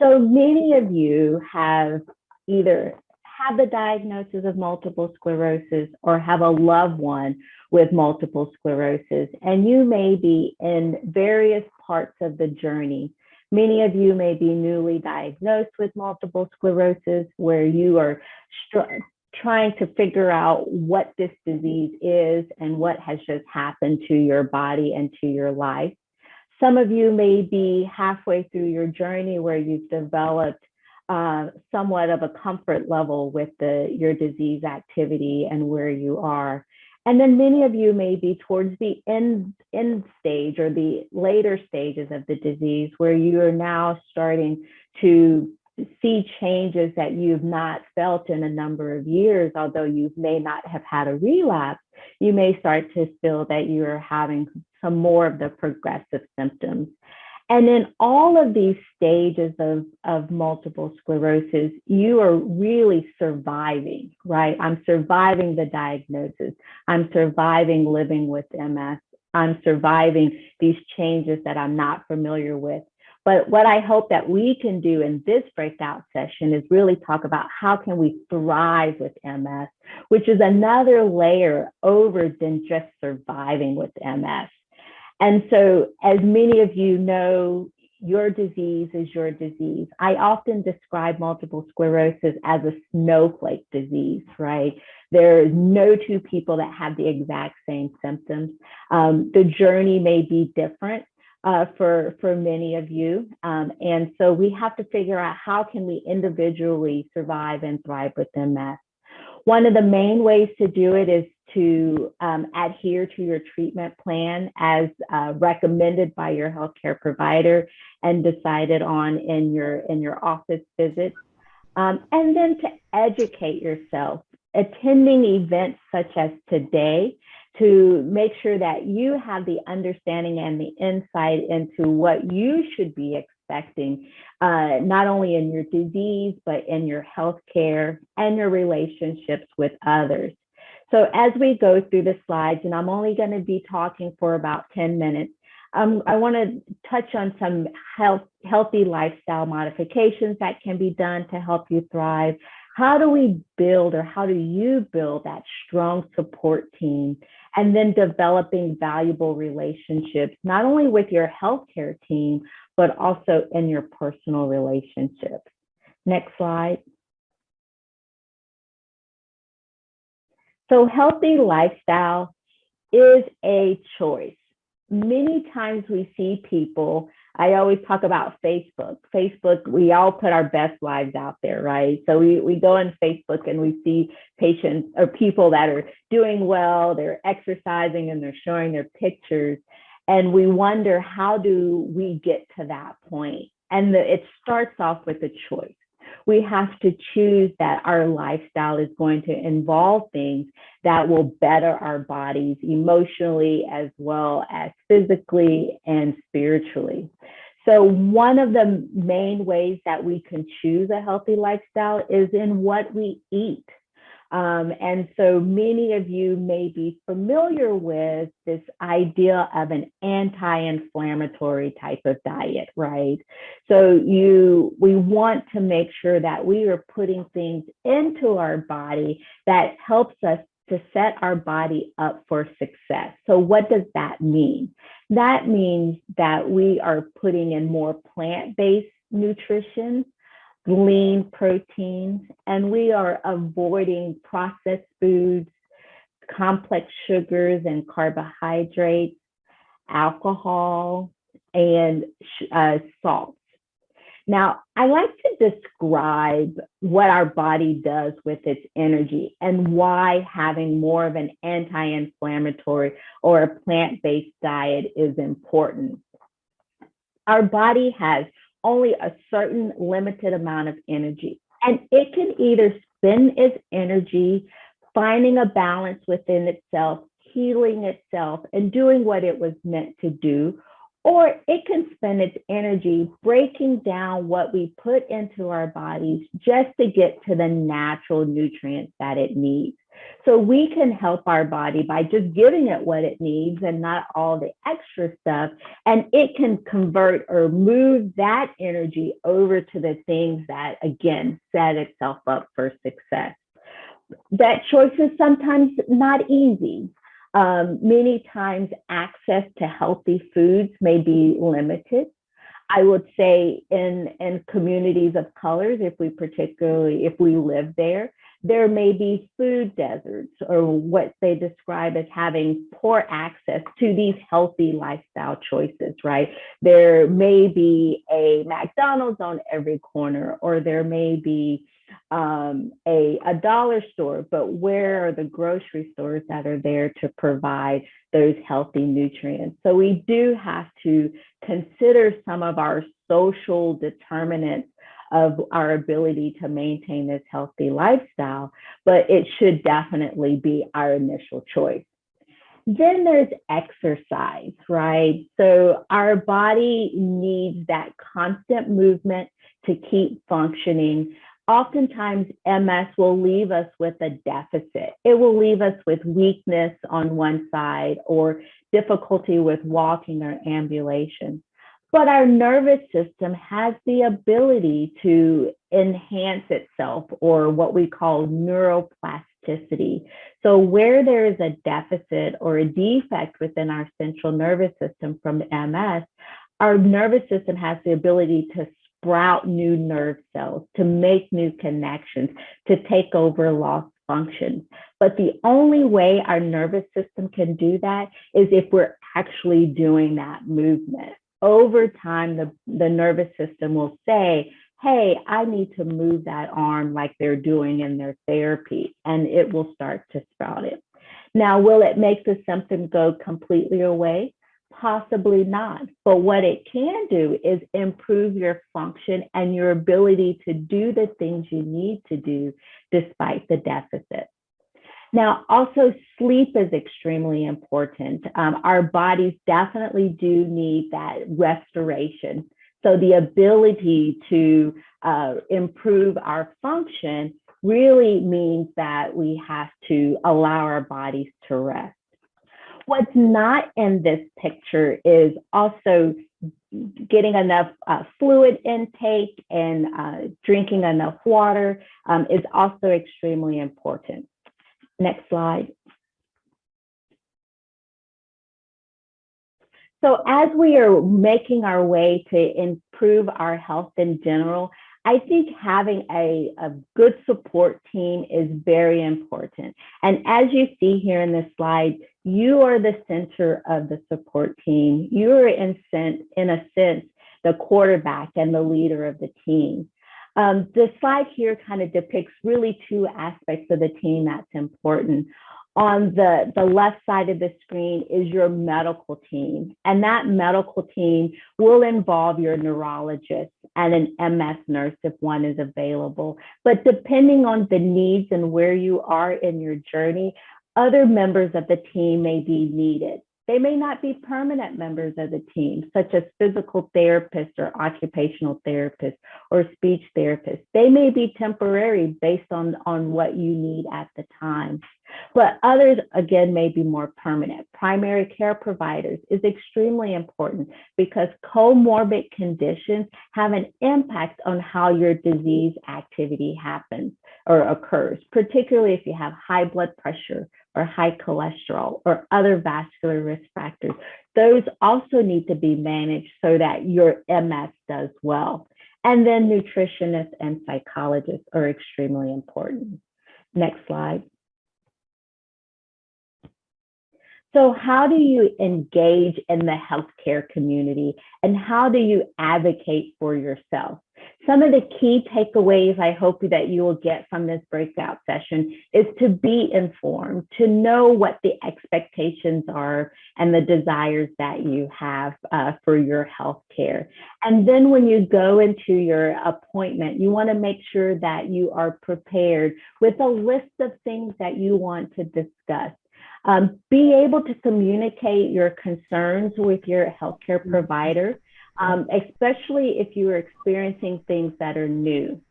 So many of you have either had the diagnosis of multiple sclerosis or have a loved one with multiple sclerosis, and you may be in various parts of the journey. Many of you may be newly diagnosed with multiple sclerosis, where you are trying to figure out what this disease is and what has just happened to your body and to your life. Some of you may be halfway through your journey where you've developed somewhat of a comfort level with your disease activity and where you are. And then many of you may be towards the end stage or the later stages of the disease, where you are now starting to see changes that you've not felt in a number of years. Although you may not have had a relapse, you may start to feel that you are having some more of the progressive symptoms. And in all of these stages of multiple sclerosis, you are really surviving, right? I'm surviving the diagnosis. I'm surviving living with MS. I'm surviving these changes that I'm not familiar with. But what I hope that we can do in this breakout session is really talk about how can we thrive with MS, which is another layer over than just surviving with MS. And so, as many of you know, your disease is your disease. I often describe multiple sclerosis as a snowflake disease, right? There are no two people that have the exact same symptoms. The journey may be different for many of you. And so we have to figure out how can we individually survive and thrive with MS. One of the main ways to do it is to adhere to your treatment plan as recommended by your healthcare provider and decided on in your office visits. And then to educate yourself, attending events such as today to make sure that you have the understanding and the insight into what you should be expecting, not only in your disease, but in your healthcare and your relationships with others. So as we go through the slides, and I'm only going to be talking for about 10 minutes, I want to touch on some healthy lifestyle modifications that can be done to help you thrive. How do we build, or how do you build that strong support team? And then developing valuable relationships, not only with your healthcare team, but also in your personal relationships. Next slide. So healthy lifestyle is a choice. Many times we see people, I always talk about Facebook. Facebook, we all put our best lives out there, right? So we go on Facebook and we see patients or people that are doing well, they're exercising and they're showing their pictures. And we wonder, how do we get to that point? And it starts off with a choice. We have to choose that our lifestyle is going to involve things that will better our bodies emotionally as well as physically and spiritually. So one of the main ways that we can choose a healthy lifestyle is in what we eat. And so many of you may be familiar with this idea of an anti-inflammatory type of diet, right? So we want to make sure that we are putting things into our body that helps us to set our body up for success. So what does that mean? That means that we are putting in more plant-based nutrition, lean proteins, and we are avoiding processed foods, complex sugars and carbohydrates, alcohol, and salts. Now, I like to describe what our body does with its energy and why having more of an anti-inflammatory or a plant-based diet is important. Our body has only a certain limited amount of energy, and it can either spend its energy finding a balance within itself, healing itself, and doing what it was meant to do, or it can spend its energy breaking down what we put into our bodies just to get to the natural nutrients that it needs. So we can help our body by just giving it what it needs and not all the extra stuff. And it can convert or move that energy over to the things that, again, set itself up for success. That choice is sometimes not easy. Many times access to healthy foods may be limited. I would say in communities of colors, if we live there may be food deserts or what they describe as having poor access to these healthy lifestyle choices, right? There may be a McDonald's on every corner, or there may be a dollar store, but where are the grocery stores that are there to provide those healthy nutrients? So we do have to consider some of our social determinants of our ability to maintain this healthy lifestyle, but it should definitely be our initial choice. Then there's exercise, right? So our body needs that constant movement to keep functioning. Oftentimes, MS will leave us with a deficit. It will leave us with weakness on one side or difficulty with walking or ambulation. But our nervous system has the ability to enhance itself, or what we call neuroplasticity. So where there is a deficit or a defect within our central nervous system from MS, our nervous system has the ability to sprout new nerve cells, to make new connections, to take over lost functions. But the only way our nervous system can do that is if we're actually doing that movement. Over time, the nervous system will say, hey, I need to move that arm like they're doing in their therapy, and it will start to sprout it. Now, will it make the symptom go completely away? Possibly not. But what it can do is improve your function and your ability to do the things you need to do despite the deficit. Now, also, sleep is extremely important. Our bodies definitely do need that restoration. So the ability to improve our function really means that we have to allow our bodies to rest. What's not in this picture is also getting enough fluid intake and drinking enough water is also extremely important. Next slide. So as we are making our way to improve our health in general, I think having a good support team is very important. And as you see here in this slide, you are the center of the support team. You are in a sense, the quarterback and the leader of the team. The slide here kind of depicts really two aspects of the team that's important. On the left side of the screen is your medical team, and that medical team will involve your neurologist and an MS nurse if one is available. But depending on the needs and where you are in your journey, other members of the team may be needed. They may not be permanent members of the team, such as physical therapists or occupational therapists or speech therapists. They may be temporary based on what you need at the time. But others, again, may be more permanent. Primary care providers is extremely important because comorbid conditions have an impact on how your disease activity happens or occurs, particularly if you have high blood pressure or high cholesterol or other vascular risk factors. Those also need to be managed so that your MS does well. And then nutritionists and psychologists are extremely important. Next slide. So how do you engage in the healthcare community, and how do you advocate for yourself? Some of the key takeaways I hope that you will get from this breakout session is to be informed, to know what the expectations are and the desires that you have for your healthcare. And then when you go into your appointment, you want to make sure that you are prepared with a list of things that you want to discuss. Be able to communicate your concerns with your healthcare provider, especially if you are experiencing things that are new.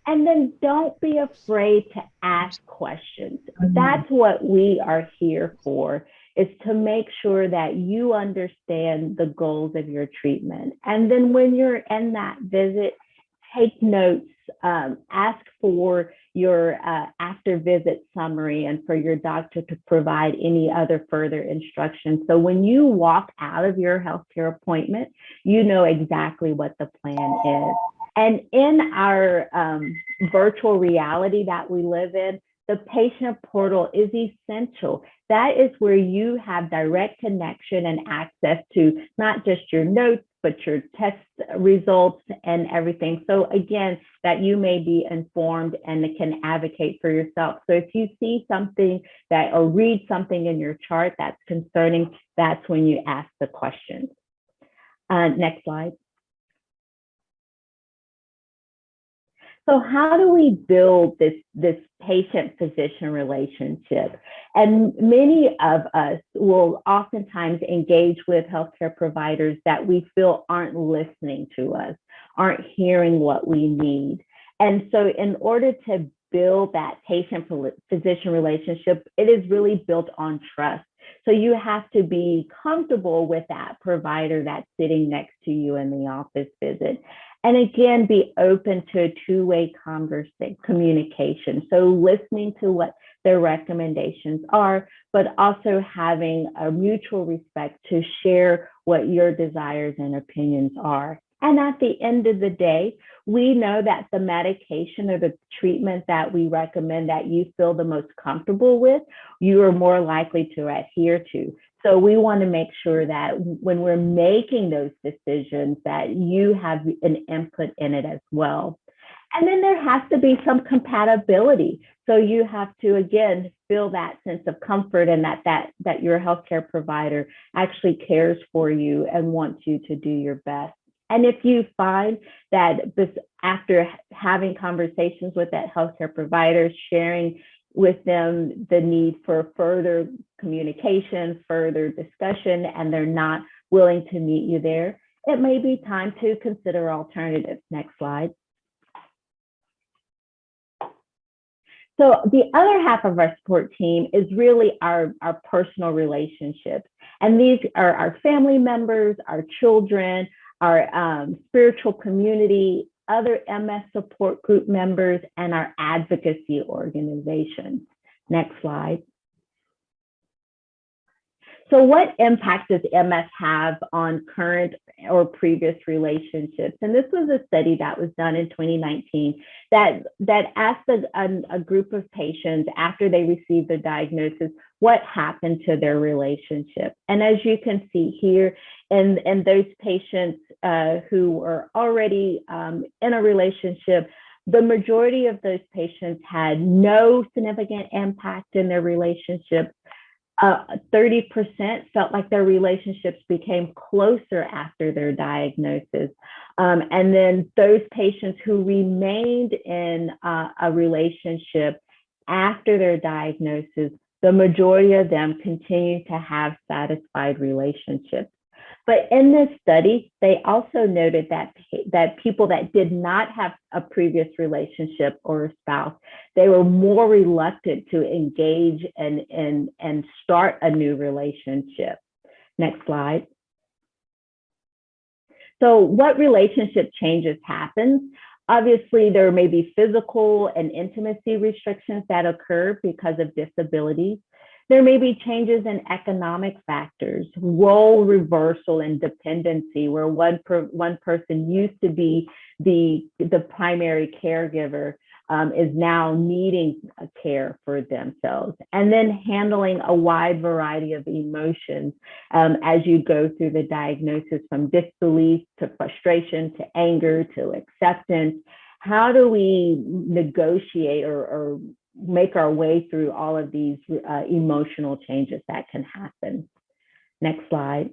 And then don't be afraid to ask questions. Mhm. That's what we are here for, is to make sure that you understand the goals of your treatment. And then when you're in that visit, take notes, ask for your after visit summary and for your doctor to provide any other further instructions. So when you walk out of your healthcare appointment, you know exactly what the plan is. And in our virtual reality that we live in, the patient portal is essential. That is where you have direct connection and access to not just your notes, but your test results and everything. So again, that you may be informed and can advocate for yourself. So if you see something that or read something in your chart that's concerning, that's when you ask the questions. Next slide. So how do we build this patient-physician relationship? And many of us will oftentimes engage with healthcare providers that we feel aren't listening to us, aren't hearing what we need. And so in order to build that patient-physician relationship, it is really built on trust. So you have to be comfortable with that provider that's sitting next to you in the office visit. And again, be open to a two-way conversation, communication. So listening to what their recommendations are, but also having a mutual respect to share what your desires and opinions are. And at the end of the day, we know that the medication or the treatment that we recommend that you feel the most comfortable with, you are more likely to adhere to. So we want to make sure that when we're making those decisions, that you have an input in it as well. And then there has to be some compatibility. So you have to, again, feel that sense of comfort and that your healthcare provider actually cares for you and wants you to do your best. And if you find that after having conversations with that healthcare provider, sharing with them the need for further communication, further discussion, and they're not willing to meet you there, it may be time to consider alternatives. Next slide. So the other half of our support team is really our personal relationships. And these are our family members, our children, our spiritual community, other MS support group members, and our advocacy organizations. Next slide. So what impact does MS have on current or previous relationships? And this was a study that was done in 2019 that asked a group of patients after they received the diagnosis, what happened to their relationship. And as you can see here, in those patients who were already in a relationship, the majority of those patients had no significant impact in their relationship. 30% felt like their relationships became closer after their diagnosis. And then those patients who remained in a relationship after their diagnosis, the majority of them continued to have satisfied relationships. But in this study, they also noted that people that did not have a previous relationship or a spouse, they were more reluctant to engage and start a new relationship. Next slide. So what relationship changes happen? Obviously, there may be physical and intimacy restrictions that occur because of disabilities. There may be changes in economic factors, role reversal and dependency, where one person used to be the primary caregiver is now needing care for themselves. And then handling a wide variety of emotions as you go through the diagnosis, from disbelief to frustration to anger to acceptance. How do we negotiate or make our way through all of these emotional changes that can happen? Next slide.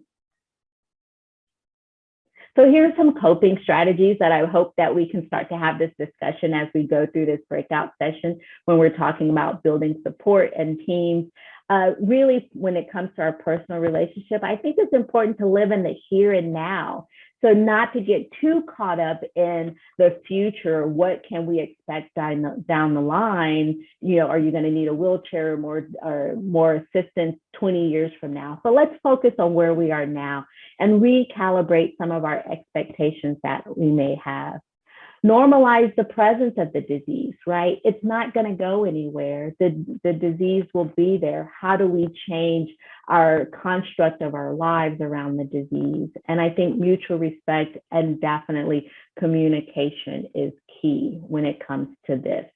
So here's some coping strategies that I hope that we can start to have this discussion as we go through this breakout session when we're talking about building support and teams. Really, when it comes to our personal relationship, I think it's important to live in the here and now. So not to get too caught up in the future, what can we expect down the line? Are you going to need a wheelchair or more assistance 20 years from now? But let's focus on where we are now and recalibrate some of our expectations that we may have. Normalize the presence of the disease, right? It's not going to go anywhere. The disease will be there. How do we change our construct of our lives around the disease? And I think mutual respect and definitely communication is key when it comes to this.